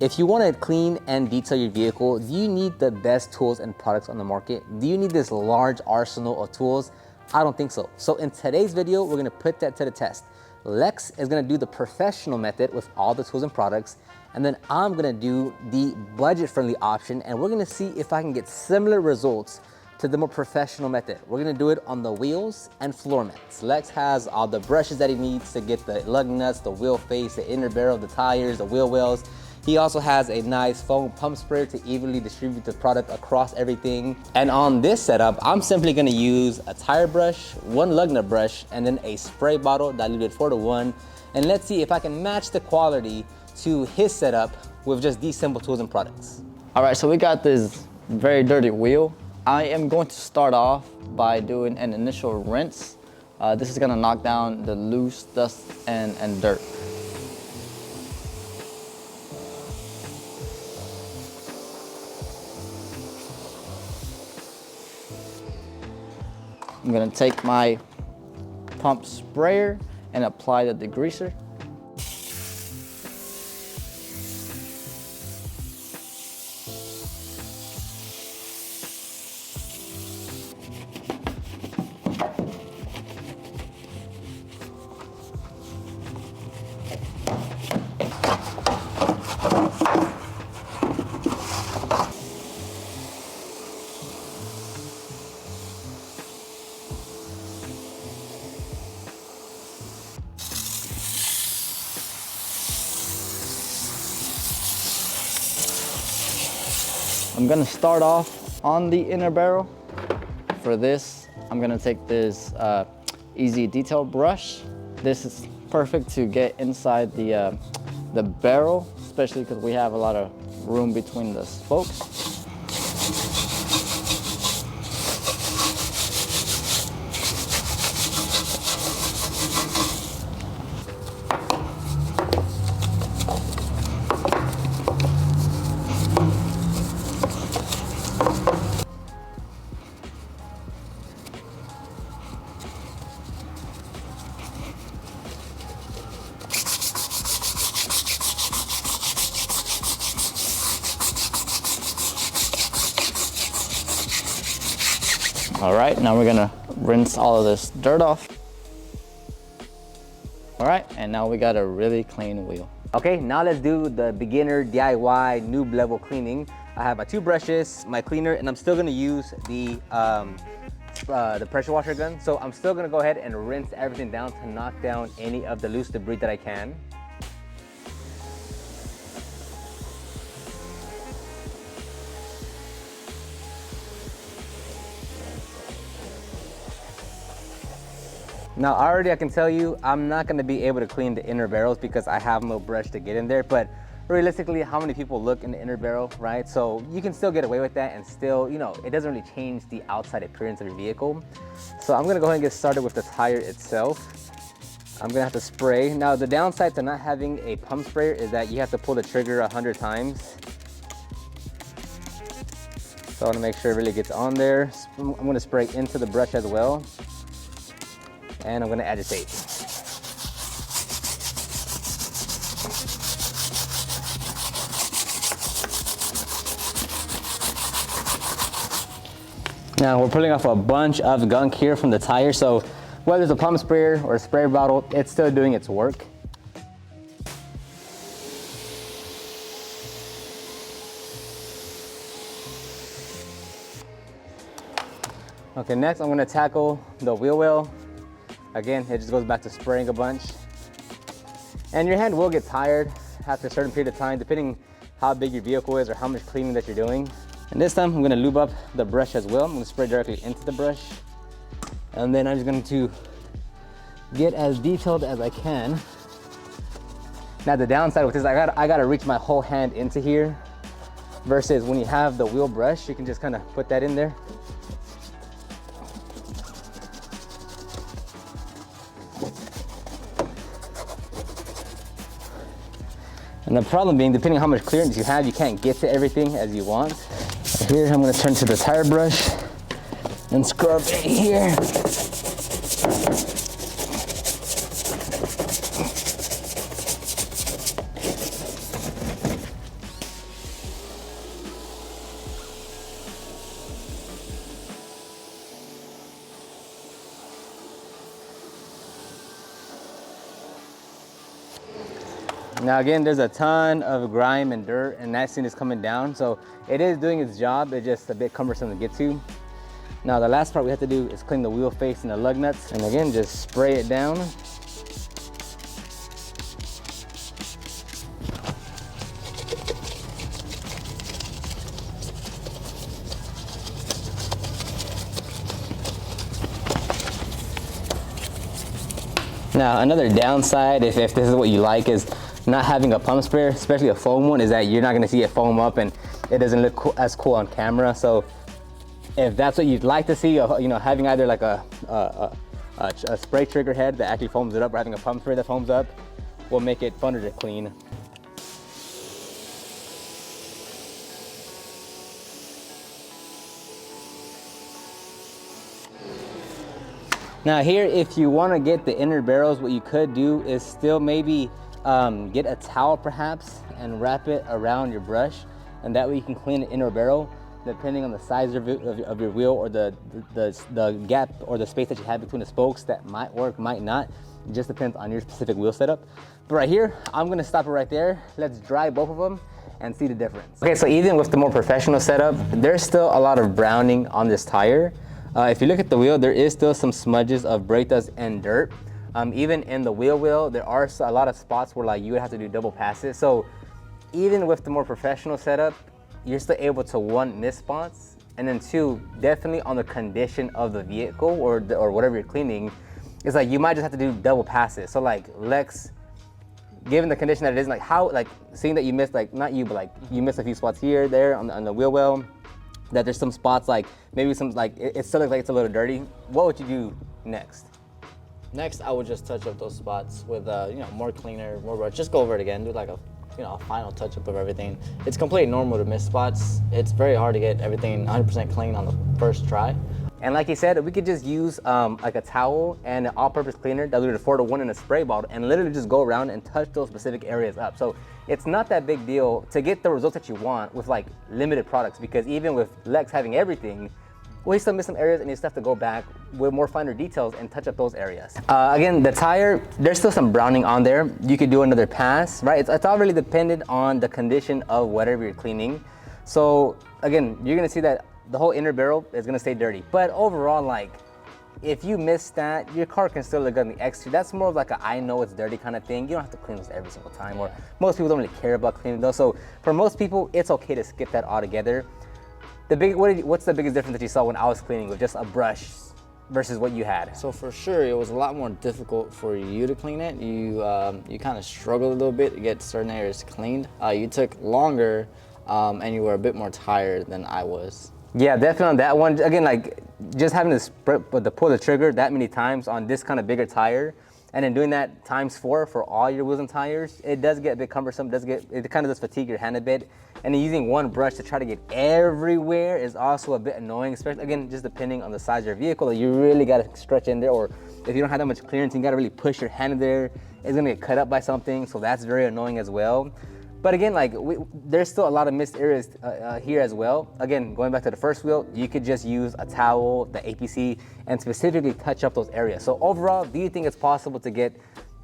If you want to clean and detail your vehicle, do you need the best tools and products on the market? Do you need this large arsenal of tools? I don't think so. So in today's video, we're gonna put that to the test. Lex is gonna do the professional method with all the tools and products, and then I'm gonna do the budget-friendly option, and we're gonna see if I can get similar results to the more professional method. We're gonna do it on the wheels and floor mats. Lex has all the brushes that he needs to get the lug nuts, the wheel face, the inner barrel, the tires, the wheel wells. He also has a nice foam pump sprayer to evenly distribute the product across everything. And on this setup, I'm simply gonna use a tire brush, one lug nut brush, and then a spray bottle diluted 4:1. And let's see if I can match the quality to his setup with just these simple tools and products. All right, so we got this very dirty wheel. I am going to start off by doing an initial rinse. This is gonna knock down the loose dust and dirt. I'm gonna take my pump sprayer and apply the degreaser. I'm gonna start off on the inner barrel. For this, I'm gonna take this Easy Detail brush. This is perfect to get inside the barrel, especially because we have a lot of room between the spokes. All right, now we're gonna rinse all of this dirt off. All right, and now we got a really clean wheel. Okay, now let's do the beginner DIY noob level cleaning. I have my 2 brushes, my cleaner, and I'm still gonna use the pressure washer gun. So I'm still gonna go ahead and rinse everything down to knock down any of the loose debris that I can. Now already I can tell you, I'm not gonna be able to clean the inner barrels because I have no brush to get in there, but realistically, how many people look in the inner barrel, right? So you can still get away with that and still, you know, it doesn't really change the outside appearance of your vehicle. So I'm gonna go ahead and get started with the tire itself. I'm gonna have to spray. Now the downside to not having a pump sprayer is that you have to pull the trigger 100 times. So I wanna make sure it really gets on there. I'm gonna spray into the brush as well. And I'm gonna agitate. Now we're pulling off a bunch of gunk here from the tire, so whether it's a pump sprayer or a spray bottle, it's still doing its work. Okay, next I'm gonna tackle the wheel well. Again, it just goes back to spraying a bunch. And your hand will get tired after a certain period of time, depending how big your vehicle is or how much cleaning that you're doing. And this time I'm gonna lube up the brush as well. I'm gonna spray directly into the brush. And then I'm just going to get as detailed as I can. Now the downside with this, I gotta reach my whole hand into here, versus when you have the wheel brush, you can just kind of put that in there. And the problem being, depending on how much clearance you have, you can't get to everything as you want. Here, I'm gonna turn to the tire brush and scrub in here. Now again, there's a ton of grime and dirt, and that scene is coming down, so it is doing its job. It's just a bit cumbersome to get to. Now the last part we have to do is clean the wheel face and the lug nuts, and again, just spray it down. Now another downside, if this is what you like, is not having a pump sprayer, especially a foam one, is that you're not gonna see it foam up and it doesn't look cool, as cool on camera. So if that's what you'd like to see, you know, having either like a spray trigger head that actually foams it up, or having a pump sprayer that foams up, will make it funner to clean. Now here, if you want to get the inner barrels, what you could do is still maybe get a towel perhaps and wrap it around your brush, and that way you can clean the inner barrel depending on the size of your wheel, or the gap or the space that you have between the spokes. That might work, might not. It just depends on your specific wheel setup. But right here, I'm gonna stop it right there. Let's dry both of them and see the difference. Okay, so even with the more professional setup, there's still a lot of browning on this tire. If you look at the wheel, there is still some smudges of brake dust and dirt. Even in the wheel, there are a lot of spots where like you would have to do double passes. So even with the more professional setup, you're still able to, one, miss spots, and then two, definitely on the condition of the vehicle or whatever you're cleaning, it's like you might just have to do double passes. So like Lex, given the condition that it is, like how, like seeing that you missed, like not you, but like you missed a few spots here, there on the wheel well, that there's some spots like maybe some like it still looks like it's a little dirty. What would you do next? Next, I would just touch up those spots with you know, more cleaner, more brush. Just go over it again, do like a, you know, a final touch up of everything. It's completely normal to miss spots. It's very hard to get everything 100% clean on the first try. And like he said, we could just use like a towel and an all-purpose cleaner diluted 4-to-1 in a spray bottle, and literally just go around and touch those specific areas up. So it's not that big deal to get the results that you want with like limited products, because even with Lex having everything, we still miss some areas, and you still have to go back with more finer details and touch up those areas. Again, the tire, there's still some browning on there. You could do another pass, right? It's all really dependent on the condition of whatever you're cleaning. So again, you're gonna see that the whole inner barrel is gonna stay dirty. But overall, like, if you miss that, your car can still look good on the exterior. That's more of like a I know it's dirty kind of thing. You don't have to clean this every single time, or most people don't really care about cleaning those. So for most people, it's okay to skip that altogether. What's the biggest difference that you saw when I was cleaning with just a brush versus what you had? So for sure, it was a lot more difficult for you to clean it. You kind of struggled a little bit to get certain areas cleaned. You took longer, and you were a bit more tired than I was. Yeah, definitely on that one. Again, like just having to pull the trigger that many times on this kind of bigger tire, and then doing that ×4 for all your wheels and tires, it does get a bit cumbersome. It kind of does fatigue your hand a bit. And then using one brush to try to get everywhere is also a bit annoying, especially again, just depending on the size of your vehicle. You really got to stretch in there, or if you don't have that much clearance, you got to really push your hand in there. It's gonna get cut up by something, so that's very annoying as well. But again, like there's still a lot of missed areas here as well. Again, going back to the first wheel, you could just use a towel, the APC, and specifically touch up those areas. So overall, do you think it's possible to get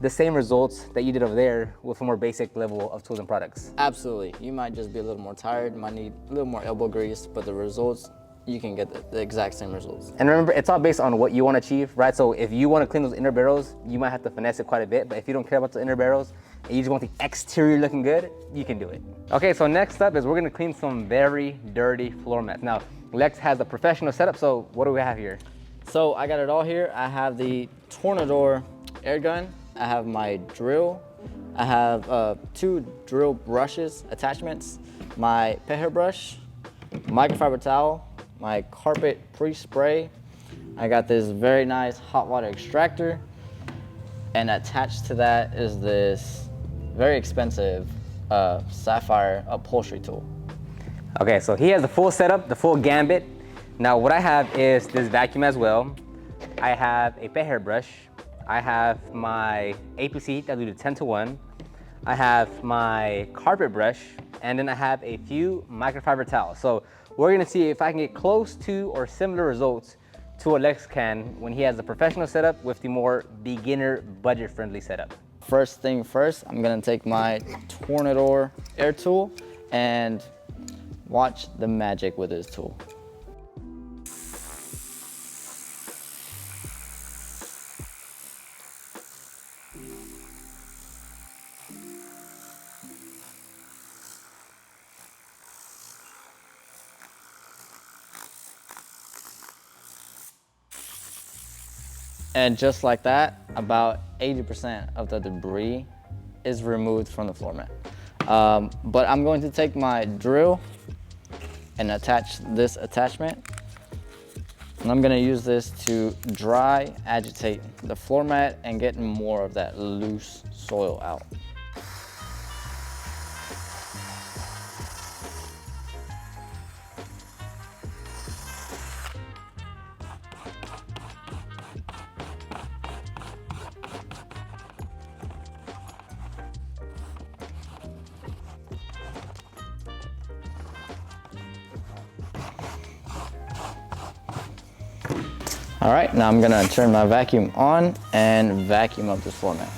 the same results that you did over there with a more basic level of tools and products? Absolutely. You might just be a little more tired, might need a little more elbow grease, but the results, you can get the exact same results. And remember, it's all based on what you want to achieve, right? So if you want to clean those inner barrels, you might have to finesse it quite a bit, but if you don't care about the inner barrels and you just want the exterior looking good, you can do it. Okay, so next up is we're gonna clean some very dirty floor mats. Now, Lex has a professional setup, so what do we have here? So I got it all here. I have the Tornador air gun. I have my drill. I have 2 drill brushes attachments, my pet hair brush, microfiber towel, my carpet pre-spray. I got this very nice hot water extractor, and attached to that is this very expensive sapphire upholstery tool. Okay, so he has the full setup, the full gambit. Now what I have is this vacuum as well. I have a pet hair brush. I have my APC diluted 10-to-1. I have my carpet brush, and then I have a few microfiber towels. So we're gonna see if I can get close to or similar results to what Lex can when he has a professional setup with the more beginner budget-friendly setup. first thing first, I'm gonna take my Tornador air tool and watch the magic with this tool. And just like that, about 80% of the debris is removed from the floor mat. But I'm going to take my drill and attach this attachment. And I'm gonna use this to dry agitate the floor mat and get more of that loose soil out. All right, now I'm gonna turn my vacuum on and vacuum up this floor mat.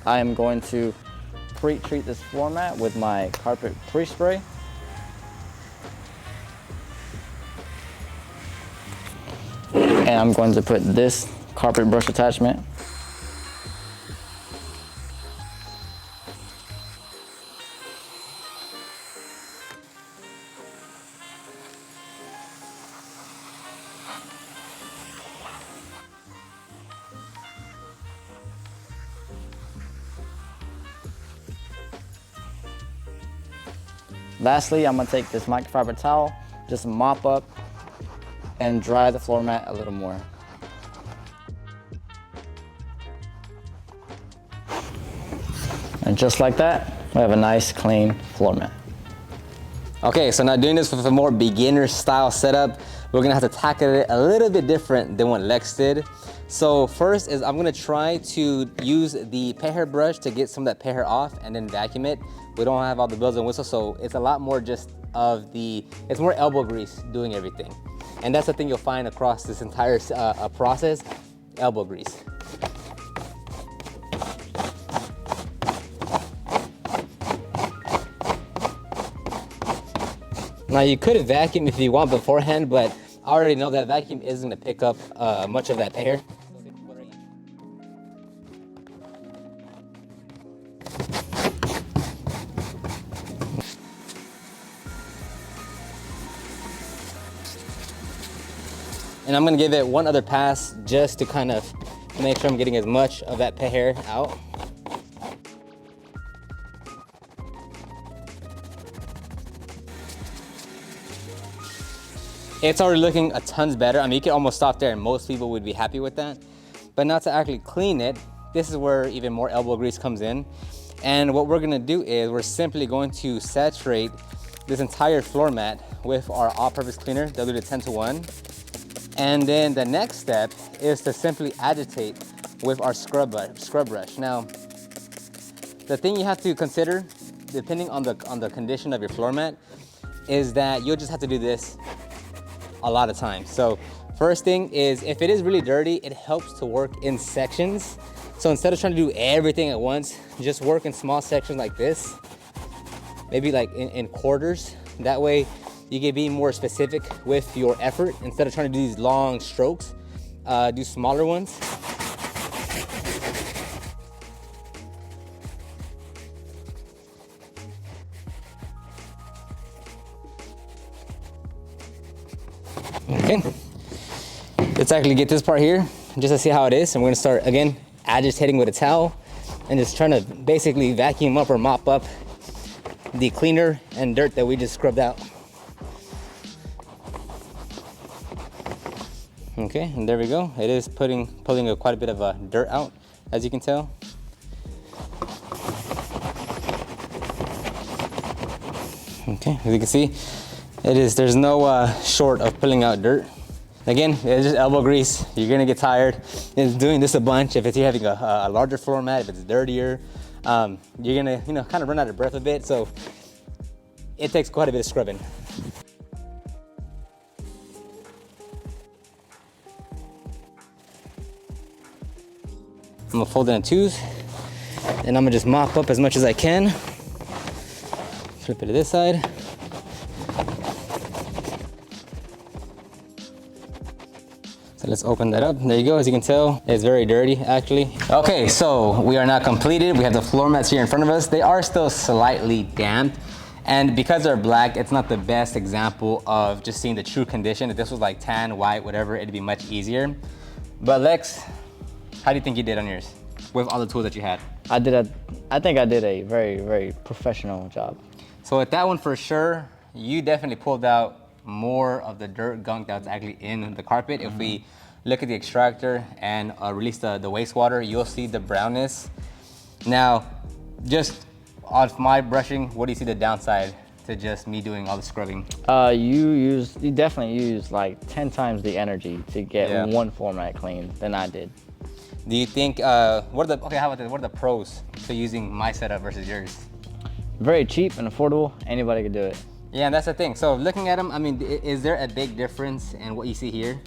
I am going to pre-treat this floor mat with my carpet pre-spray. And I'm going to put this carpet brush attachment Lastly, I'm gonna take this microfiber towel, just mop up and dry the floor mat a little more. And just like that, we have a nice clean floor mat. Okay, so now doing this with a more beginner style setup, we're gonna have to tackle it a little bit different than what Lex did. So first is I'm gonna try to use the pet hair brush to get some of that pet hair off and then vacuum it. We don't have all the bells and whistles, so it's a lot more just of it's more elbow grease doing everything. And that's the thing you'll find across this entire process, elbow grease. Now you could vacuum if you want beforehand, but I already know that vacuum isn't gonna pick up much of that hair. And I'm gonna give it one other pass just to kind of make sure I'm getting as much of that pet hair out. It's already looking a tons better. I mean, you can almost stop there and most people would be happy with that. But now to actually clean it, this is where even more elbow grease comes in. And what we're gonna do is we're simply going to saturate this entire floor mat with our all-purpose cleaner, diluted 10-to-1. And then the next step is to simply agitate with our scrub brush. Now, the thing you have to consider, depending on the condition of your floor mat, is that you'll just have to do this a lot of times. So first thing is, if it is really dirty, it helps to work in sections. So instead of trying to do everything at once, just work in small sections like this, maybe like in quarters. That way you can be more specific with your effort. Instead of trying to do these long strokes, do smaller ones. Okay, let's actually get this part here just to see how it is. And we're gonna start again agitating with a towel and just trying to basically vacuum up or mop up the cleaner and dirt that we just scrubbed out. Okay, and there we go. It is pulling quite a bit of dirt out, as you can tell. Okay, as you can see, there's no short of pulling out dirt. Again, it's just elbow grease. You're gonna get tired. It's doing this a bunch. If you're having a larger floor mat, if it's dirtier, you're gonna kind of run out of breath a bit. So it takes quite a bit of scrubbing. I'm gonna fold it in twos, and I'm gonna just mop up as much as I can. Flip it to this side. So let's open that up. There you go. As you can tell, it's very dirty actually. Okay, so we are now completed. We have the floor mats here in front of us. They are still slightly damp. And because they're black, it's not the best example of just seeing the true condition. If this was like tan, white, whatever, it'd be much easier. But Lex, how do you think you did on yours with all the tools that you had? I think I did a very, very professional job. So with that one for sure, you definitely pulled out more of the dirt gunk that's actually in the carpet. If we look at the extractor and release the wastewater, you'll see the brownness. Now, just off my brushing, what do you see the downside to just me doing all the scrubbing? You definitely used like 10 times the energy to get one floor mat clean than I did. Do you think, how about this? What are the pros to using my setup versus yours? Very cheap and affordable, anybody could do it. Yeah, and that's the thing. So looking at them, I mean, is there a big difference in what you see here?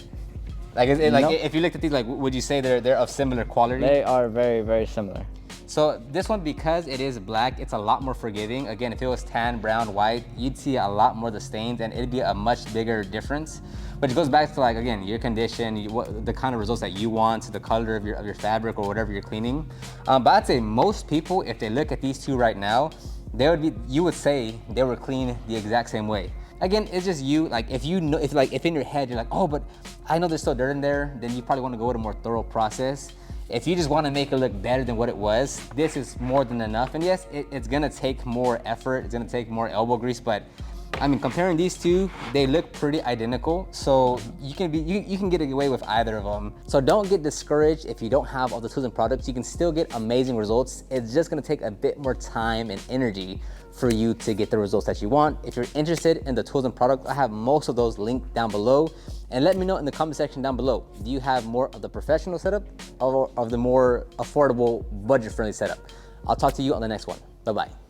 Like, is it like, if you looked at these, like, would you say they're of similar quality? They are very, very similar. So this one, because it is black, it's a lot more forgiving. Again, if it was tan, brown, white, you'd see a lot more of the stains and it'd be a much bigger difference. But it goes back to, like, again, your condition, the kind of results that you want, the color of your fabric or whatever you're cleaning. But I'd say most people, if they look at these two right now, you would say they were clean the exact same way. Again, it's just you, like, if in your head you're like, oh, but I know there's still dirt in there, then you probably want to go with a more thorough process. If you just want to make it look better than what it was, this is more than enough. And yes, it's gonna take more effort, it's gonna take more elbow grease, but I mean, comparing these two, they look pretty identical. So you can get away with either of them. So don't get discouraged if you don't have all the tools and products. You can still get amazing results. It's just gonna take a bit more time and energy for you to get the results that you want. If you're interested in the tools and products, I have most of those linked down below. And let me know in the comment section down below, do you have more of the professional setup or of the more affordable, budget-friendly setup? I'll talk to you on the next one. Bye-bye.